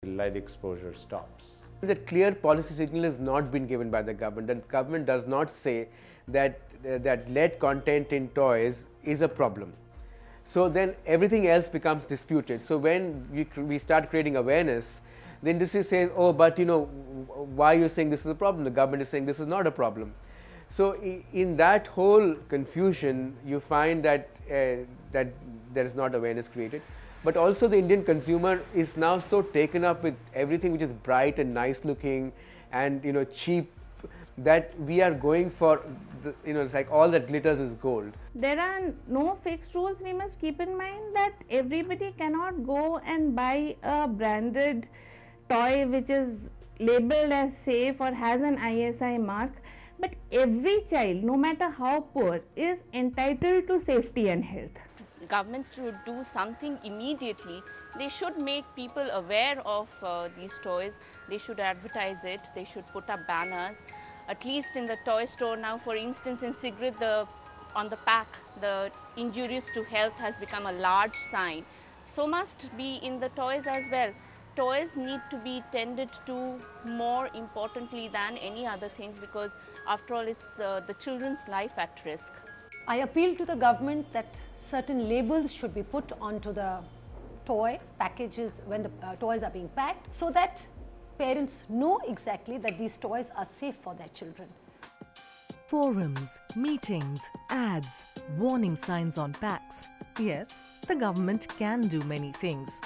light exposure stops. That clear policy signal has not been given by the government. The government does not say that that lead content in toys is a problem. So then everything else becomes disputed. So when we start creating awareness, the industry says, oh, but you know, why are you saying this is a problem? The government is saying this is not a problem. So in that whole confusion, you find that that there is not awareness created. But also the Indian consumer is now so taken up with everything which is bright and nice looking and, you know, cheap, that we are going for the, you know, it's like all that glitters is gold. There are no fixed rules. We must keep in mind that everybody cannot go and buy a branded toy which is labeled as safe or has an ISI mark. But every child, no matter how poor, is entitled to safety and health. Governments should do something immediately. They should make people aware of these toys. They should advertise it. They should put up banners. At least in the toy store now, for instance, in cigarette, on the pack, the injurious to health has become a large sign. So must be in the toys as well. Toys need to be tended to more importantly than any other things, because after all, it's the children's life at risk. I appeal to the government that certain labels should be put onto the toy packages when the toys are being packed, so that parents know exactly that these toys are safe for their children. Forums, meetings, ads, warning signs on packs. Yes, the government can do many things.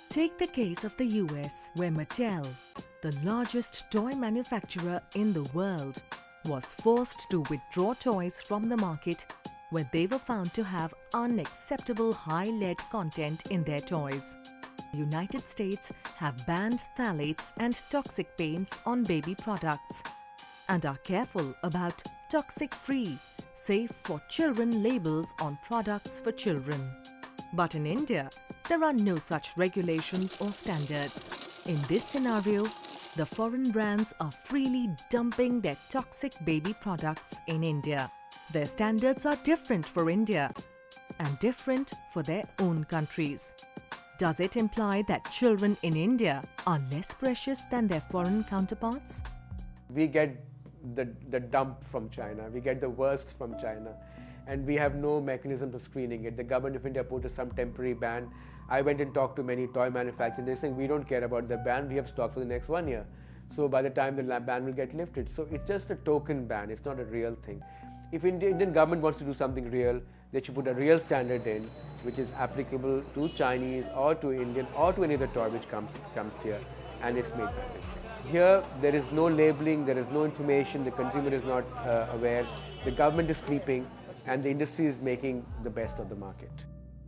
Take the case of the US, where Mattel, the largest toy manufacturer in the world, was forced to withdraw toys from the market where they were found to have unacceptable high lead content in their toys. The United States have banned phthalates and toxic paints on baby products and are careful about toxic-free, safe for children labels on products for children. But in India, there are no such regulations or standards. In this scenario, the foreign brands are freely dumping their toxic baby products in India. Their standards are different for India and different for their own countries. Does it imply that children in India are less precious than their foreign counterparts? We get the dump from China, we get the worst from China, and we have no mechanism for screening it. The government of India put some temporary ban. I went and talked to many toy manufacturers. They're saying, we don't care about the ban, we have stock for the next 1 year. So by the time the ban will get lifted. So it's just a token ban, it's not a real thing. If Indian government wants to do something real, they should put a real standard in, which is applicable to Chinese or to Indian or to any other toy which comes here, and it's made by them. Here, there is no labeling, there is no information, the consumer is not aware, the government is sleeping, and the industry is making the best of the market.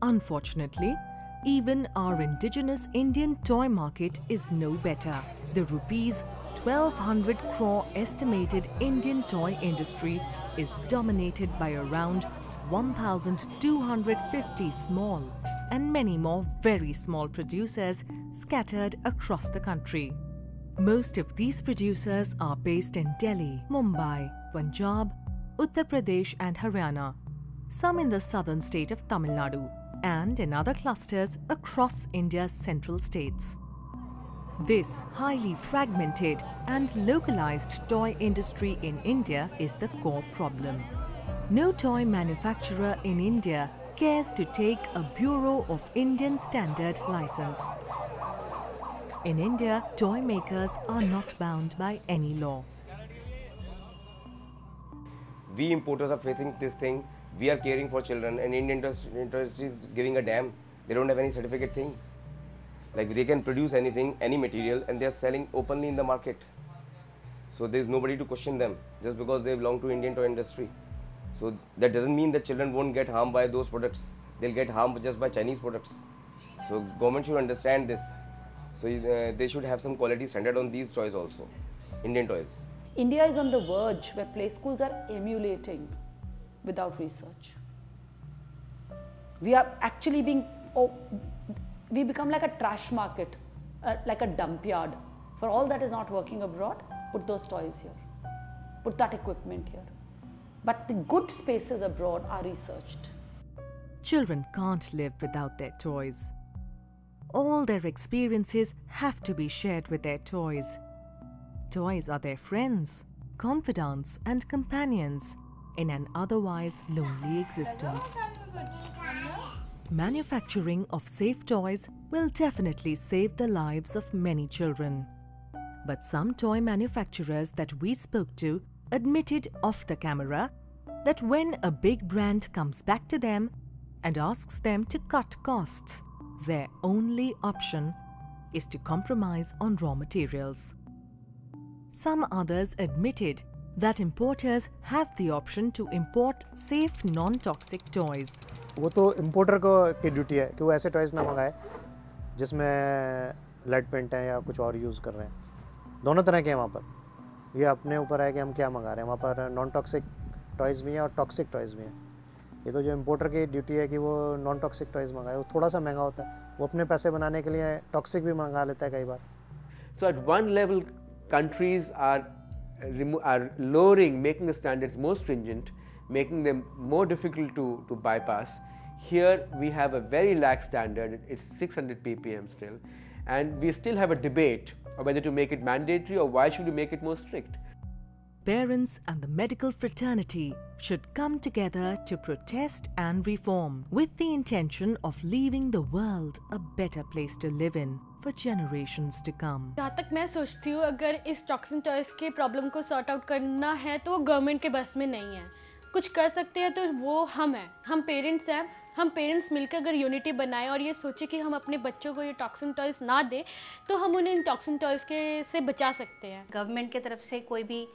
Unfortunately, even our indigenous Indian toy market is no better. The rupees 1200 crore estimated Indian toy industry is dominated by around 1,250 small and many more very small producers scattered across the country. Most of these producers are based in Delhi, Mumbai, Punjab, Uttar Pradesh and Haryana, some in the southern state of Tamil Nadu, and in other clusters across India's central states. This highly fragmented and localized toy industry in India is the core problem. No toy manufacturer in India cares to take a Bureau of Indian Standard license. In India, toy makers are not bound by any law. We importers are facing this thing. We are caring for children, and Indian industry is giving a damn. They don't have any certificate things. Like, they can produce anything, any material, and they are selling openly in the market. So there is nobody to question them just because they belong to Indian toy industry. So that doesn't mean that children won't get harmed by those products. They'll get harmed just by Chinese products. So government should understand this. So they should have some quality standard on these toys also, Indian toys. India is on the verge where play schools are emulating without research. We are actually we become like a trash market, like a dump yard. For all that is not working abroad, put those toys here, put that equipment here. But the good spaces abroad are researched. Children can't live without their toys. all their experiences have to be shared with their toys. Toys are their friends, confidants and companions in an otherwise lonely existence. Manufacturing of safe toys will definitely save the lives of many children. But some toy manufacturers that we spoke to admitted off the camera that when a big brand comes back to them and asks them to cut costs, their only option is to compromise on raw materials. Some others admitted that importers have the option to import safe non-toxic toys. वो तो importer को की duty है कि वो ऐसे toys ना मंगाए जिसमें लेड पेंट है या कुछ और यूज़ कर रहे हैं. दोनों तरह के हैं वहाँ पर. ये अपने ऊपर है कि हम क्या मंगा रहे हैं. वहाँ पर नॉन टॉक्सिक टॉयज़ भी हैं और टॉक्सिक टॉयज़ भी हैं. ये तो जो इम्पोर्टर की ड्यूटी है कि वो नॉन टॉक्सिक टॉयज़ मंगाए. वो थोड़ा सा महंगा होता है. वो अपने पैसे बनाने के लिए टॉक्सिक भी मंगा लेता है कई बार. So at one level, countries are lowering, making the standards more stringent, making them more difficult to bypass. Here we have a very lax standard, it's 600 ppm still, and we still have a debate of whether to make it mandatory or why should we make it more strict. Parents and the medical fraternity should come together to protest and reform with the intention of leaving the world a better place to live in for generations to come. जहाँ तक मैं सोचती हूँ अगर इस toxin toys के problem को sort out करना है तो वो गवर्नमेंट के बस में नहीं है. कुछ कर सकते हैं तो वो हम हैं, हम पेरेंट्स हैं. हम पेरेंट्स मिलकर अगर यूनिटी बनाएं और ये सोचें कि हम अपने बच्चों को ये टॉक्सिन टॉयज़ ना दें तो हम उन्हें इन टॉक्सिन टॉयज़ से बचा सकते हैं. गवर्नमेंट की तरफ से कोई भी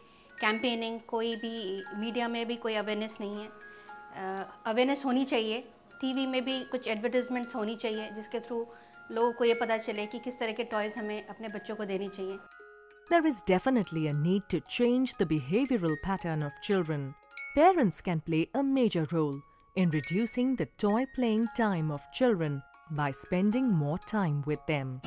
कैंपेनिंग, कोई भी मीडिया में भी कोई अवेयरनेस नहीं है. अवेयरनेस होनी चाहिए, टीवी में भी कुछ एडवर्टाइजमेंट्स होनी चाहिए जिसके थ्रू लोगों को ये पता चले कि किस तरह के टॉयज़ हमें अपने बच्चों को देनी चाहिए. There is definitely a need to change the behavioral pattern of children. Parents can play a major role in reducing the toy playing time of children by spending more time with them.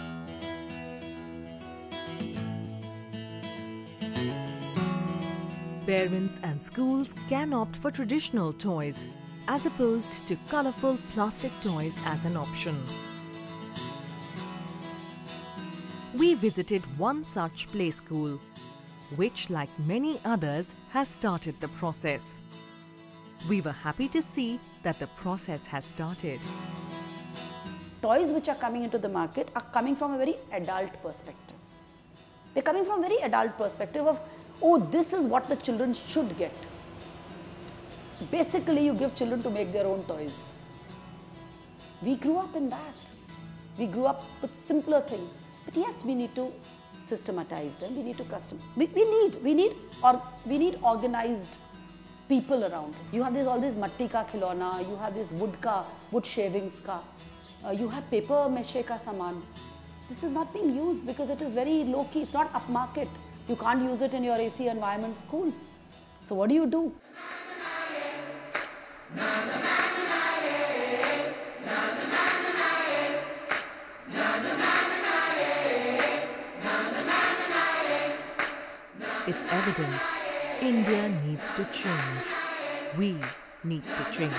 Parents and schools can opt for traditional toys as opposed to colorful plastic toys as an option. We visited one such play school, which, like many others, has started the process. We were happy to see that the process has started. Toys which are coming into the market are coming from a very adult perspective. They're coming from a very adult perspective of, oh, this is what the children should get. Basically, you give children to make their own toys. We grew up in that. We grew up with simpler things. But yes, we need to systematize them. We need to we need organized people around. You have all this matti ka khilona, you have this wood shavings ka, you have paper mache ka saman. This is not being used because it is very low key. It's not upmarket. You can't use it in your AC environment school. So what do? It's evident India needs to change. We need to change.